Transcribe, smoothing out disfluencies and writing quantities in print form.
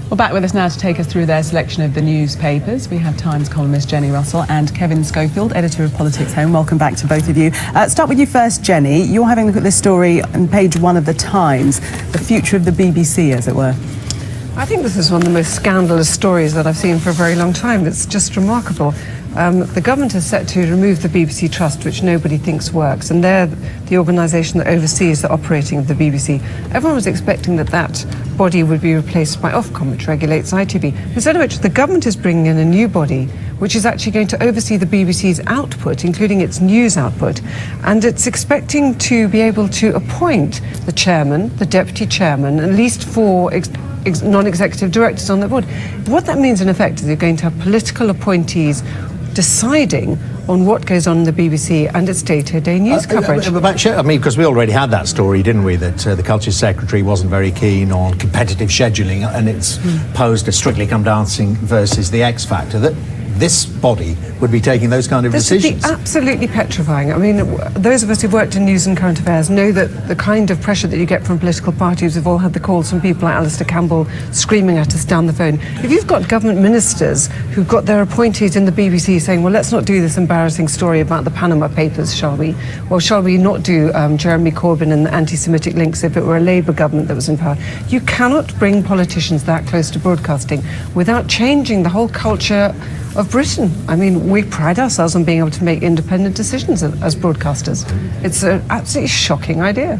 Well, back with us now to take us through their selection of the newspapers, we have Times columnist Jenny Russell and Kevin Schofield, editor of Politics Home. Welcome back to both of you. Start with you first, Jenny. You're having a look at this story on page 1 of the Times, the future of the BBC, as it were. I think this is one of the most scandalous stories that I've seen for a very long time. It's just remarkable. The government is set to remove the BBC Trust, which nobody thinks works, and they're the organisation that oversees the operating of the BBC. Everyone was expecting that that body would be replaced by Ofcom, which regulates ITV. Instead of which, the government is bringing in a new body, which is actually going to oversee the BBC's output, including its news output, and it's expecting to be able to appoint the chairman, the deputy chairman, at least 4 non-executive directors on the board. What that means in effect is you're going to have political appointees deciding on what goes on in the BBC and its day-to-day news coverage. I mean, because we already had that story, didn't we, that the Culture Secretary wasn't very keen on competitive scheduling, and it's posed as Strictly Come Dancing versus the X Factor, that this body would be taking those kind of decisions. This would be absolutely petrifying. I mean, those of us who've worked in news and current affairs know that the kind of pressure that you get from political parties, we've all had the calls from people like Alistair Campbell screaming at us down the phone. If you've got government ministers who've got their appointees in the BBC saying, well, let's not do this embarrassing story about the Panama Papers, shall we? Or shall we not do Jeremy Corbyn and the anti-Semitic links if it were a Labour government that was in power? You cannot bring politicians that close to broadcasting without changing the whole culture of Britain. I mean, we pride ourselves on being able to make independent decisions as broadcasters. It's an absolutely shocking idea.